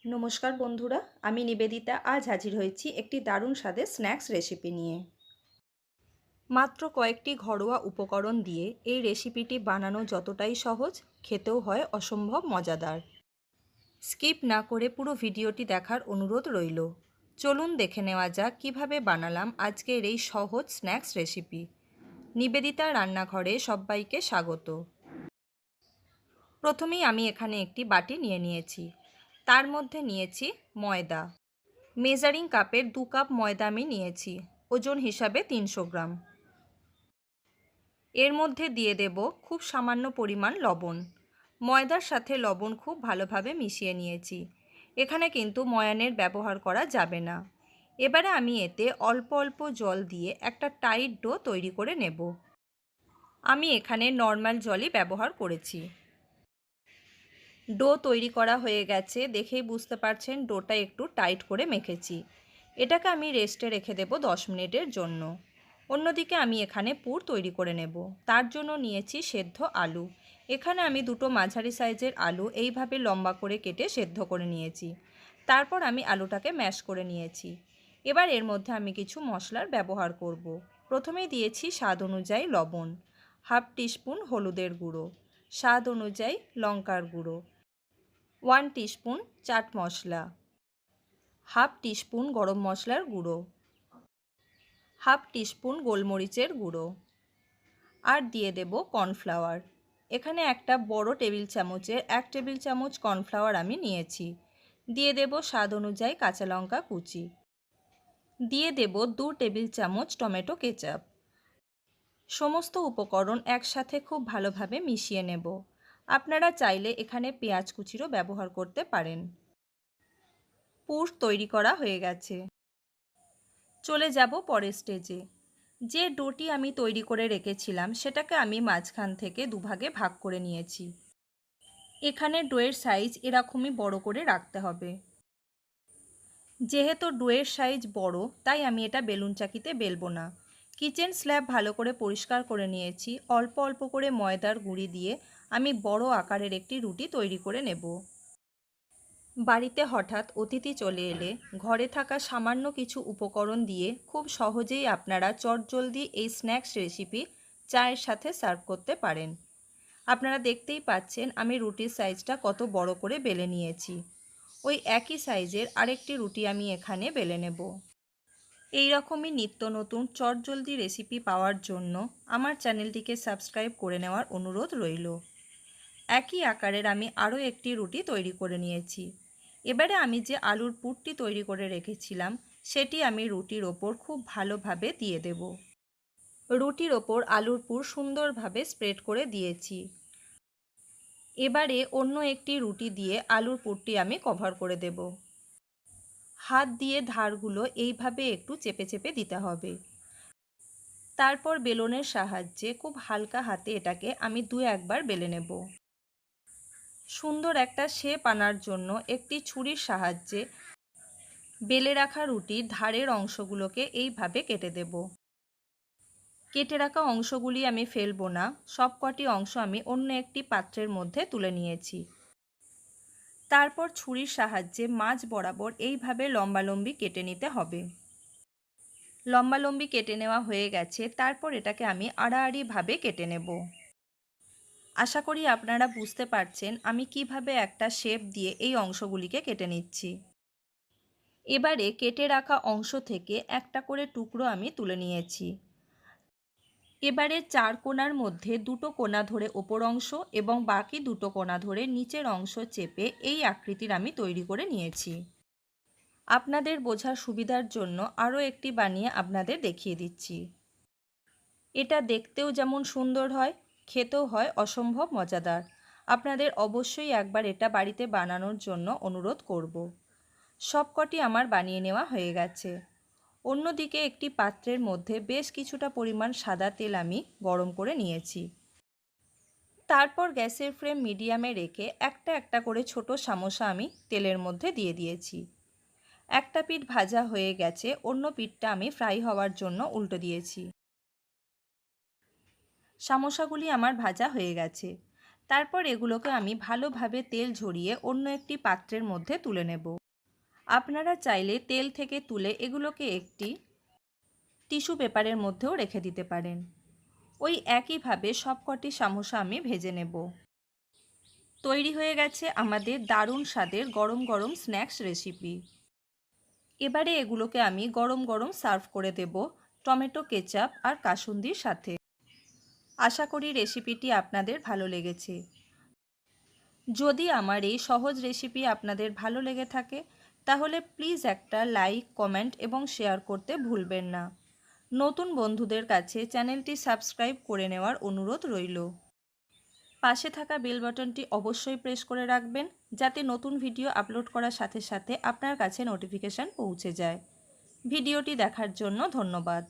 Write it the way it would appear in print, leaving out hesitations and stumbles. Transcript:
নমস্কার বন্ধুরা, আমি নিবেদিতা আজ হাজির হয়েছি একটি দারুণ স্বাদের স্ন্যাক্স রেসিপি নিয়ে। মাত্র কয়েকটি ঘরোয়া উপকরণ দিয়ে এই রেসিপিটি বানানো যতটাই সহজ, খেতেও হয় অসম্ভব মজাদার। স্কিপ না করে পুরো ভিডিওটি দেখার অনুরোধ রইল। চলুন দেখে নেওয়া যাক কীভাবে বানালাম আজকের এই সহজ স্ন্যাক্স রেসিপি। নিবেদিতা রান্নাঘরে সবাইকে স্বাগত। প্রথমেই আমি এখানে একটি বাটি নিয়ে নিয়েছি। তার মধ্যে নিয়েছি ময়দা। মেজারিং কাপের 2 কাপ ময়দা আমি নিয়েছি, ওজন হিসাবে 300 গ্রাম। এর মধ্যে দিয়ে দেব খুব সামান্য পরিমাণ লবণ। ময়দার সাথে লবণ খুব ভালোভাবে মিশিয়ে নিয়েছি। এখানে কিন্তু ময়ানের ব্যবহার করা যাবে না। এবারে আমি এতে অল্প অল্প জল দিয়ে একটা টাইট ডো তৈরি করে নেব। আমি এখানে নর্মাল জলই ব্যবহার করেছি। ডো তৈরি করা হয়ে গেছে, দেখেই বুঝতে পারছেন ডোটা একটু টাইট করে মেখেছি। এটাকে আমি রেস্টে রেখে দেব 10 মিনিটের জন্য। অন্যদিকে আমি এখানে পুর তৈরি করে নেব। তার জন্য নিয়েছি সেদ্ধ আলু। এখানে আমি দুটো মাঝারি সাইজের আলু এইভাবে লম্বা করে কেটে সেদ্ধ করে নিয়েছি। তারপর আমি আলুটাকে ম্যাশ করে নিয়েছি। এবার এর মধ্যে আমি কিছু মশলার ব্যবহার করব। প্রথমেই দিয়েছি স্বাদ অনুযায়ী লবণ, হাফ টিস্পুন হলুদের গুঁড়ো, স্বাদ অনুযায়ী লঙ্কার গুঁড়ো, 1 teaspoon chaat masala, half teaspoon গরম মশলার গুঁড়ো, হাফ টিস্পুন গোলমরিচের গুঁড়ো, আর দিয়ে দেব কর্নফ্লাওয়ার। এখানে একটা বড় টেবিল চামচের 1 টেবিল চামচ কর্নফ্লাওয়ার আমি নিয়েছি। দিয়ে দেব স্বাদ অনুযায়ী কাঁচা লঙ্কা কুচি। দিয়ে দেব 2 টেবিল চামচ টমেটো কেচাপ। সমস্ত উপকরণ একসাথে খুব ভালোভাবে মিশিয়ে নেব। আপনারা চাইলে এখানে পেঁয়াজ কুচিরও ব্যবহার করতে পারেন। পুর তৈরি করা হয়ে গেছে। চলে যাব পরের স্টেজে। যে ডোটি আমি তৈরি করে রেখেছিলাম সেটাকে আমি মাঝখান থেকে দুভাগে ভাগ করে নিয়েছি। এখানে ডোয়ের সাইজ এরকমই বড় করে রাখতে হবে। যেহেতু ডোয়ের সাইজ বড়, তাই আমি এটা বেলুন চাকিতে বেলবো না। কিচেন স্ল্যাব ভালো করে পরিষ্কার করে নিয়েছি। অল্প অল্প করে ময়দার গুঁড়ি দিয়ে আমি বড় আকারের একটি রুটি তৈরি করে নেব। বাড়িতে হঠাৎ অতিথি চলে এলে ঘরে থাকা সামান্য কিছু উপকরণ দিয়ে খুব সহজেই আপনারা চটজলদি এই স্ন্যাক্স রেসিপি চায়ের সাথে সার্ভ করতে পারেন। আপনারা দেখতেই পাচ্ছেন আমি রুটির সাইজটা কত বড় করে বেলে নিয়েছি। ওই একই সাইজের আরেকটি রুটি আমি এখানে বেলে নেব। এই রকমই নিত্য নতুন চটজলদি রেসিপি পাওয়ার জন্য আমার চ্যানেলটিকে সাবস্ক্রাইব করে নেওয়ার অনুরোধ রইল। একই আকারের আমি আরও একটি রুটি তৈরি করে নিয়েছি। এবারে আমি যে আলুর পুরটি তৈরি করে রেখেছিলাম সেটি আমি রুটির ওপর খুব ভালোভাবে দিয়ে দেব। রুটির ওপর আলুর পুর সুন্দরভাবে স্প্রেড করে দিয়েছি। এবারে অন্য একটি রুটি দিয়ে আলুর পুরটি আমি কভার করে দেব। হাত দিয়ে ধারগুলো এইভাবে একটু চেপে চেপে দিতে হবে। তারপর বেলনের সাহায্যে খুব হালকা হাতে এটাকে আমি 2-1 বার বেলে নেব। সুন্দর একটা শেপ আনার জন্য একটি ছুরির সাহায্যে বেলে রাখা রুটির ধারের অংশগুলোকে এইভাবে কেটে দেব। কেটে রাখা অংশগুলি আমি ফেলবো না, সবকটি অংশ আমি অন্য একটি পাত্রের মধ্যে তুলে নিয়েছি। তারপর ছুরির সাহায্যে মাঝ বরাবর এইভাবে লম্বালম্বি কেটে নিতে হবে। লম্বালম্বি কেটে নেওয়া হয়ে গেছে। তারপর এটাকে আমি আড়াআড়িভাবে কেটে নেব। আশা করি আপনারা বুঝতে পারছেন আমি কিভাবে একটা শেপ দিয়ে এই অংশগুলিকে কেটে নিচ্ছি। এবারে কেটে রাখা অংশ থেকে একটা করে টুকরো আমি তুলে নিয়েছি। এবারে 4 কোণার মধ্যে 2টো কোণা ধরে ওপর অংশ এবং বাকি 2টো কোণা ধরে নিচের অংশ চেপে এই আকৃতির আমি তৈরি করে নিয়েছি। আপনাদের বোঝার সুবিধার জন্য আরও একটি বানিয়ে আপনাদের দেখিয়ে দিচ্ছি। এটা দেখতেও যেমন সুন্দর হয়, খেতেও হয় অসম্ভব মজাদার। আপনাদের অবশ্যই একবার এটা বাড়িতে বানানোর জন্য অনুরোধ করব। সবকটি আমার বানিয়ে নেওয়া হয়ে গেছে। অন্যদিকে একটি পাত্রের মধ্যে বেশ কিছুটা পরিমাণ সাদা তেল আমি গরম করে নিয়েছি। তারপর গ্যাসের ফ্লেম মিডিয়ামে রেখে একটা একটা করে ছোট সামোসা আমি তেলের মধ্যে দিয়ে দিয়েছি। একটা পিঠ ভাজা হয়ে গেছে, অন্য পিঠটা আমি ফ্রাই হওয়ার জন্য উল্টো দিয়েছি। সামোসাগুলি আমার ভাজা হয়ে গেছে। তারপর এগুলোকে আমি ভালোভাবে তেল ঝরিয়ে অন্য একটি পাত্রের মধ্যে তুলে নেব। আপনারা চাইলে তেল থেকে তুলে এগুলোকে একটি টিস্যু পেপারের মধ্যেও রেখে দিতে পারেন। ওই একইভাবে সবকটি সামোসা আমি ভেজে নেব। তৈরি হয়ে গেছে আমাদের দারুণ স্বাদের গরম গরম স্ন্যাক্স রেসিপি। এবারে এগুলোকে আমি গরম গরম সার্ভ করে দেব টমেটো কেচাপ আর কাসুন্দির সাথে। আশা করি রেসিপিটি আপনাদের ভালো লেগেছে। যদি আমার এই সহজ রেসিপি আপনাদের ভালো লেগে থাকে তাহলে প্লিজ একটা লাইক, কমেন্ট এবং শেয়ার করতে ভুলবেন না। নতুন বন্ধুদের কাছে চ্যানেলটি সাবস্ক্রাইব করে নেওয়ার অনুরোধ রইল। পাশে থাকা বেল বাটনটি অবশ্যই প্রেস করে রাখবেন যাতে নতুন ভিডিও আপলোড করার সাথে সাথে আপনার কাছে নোটিফিকেশান পৌঁছে যায়। ভিডিওটি দেখার জন্য ধন্যবাদ।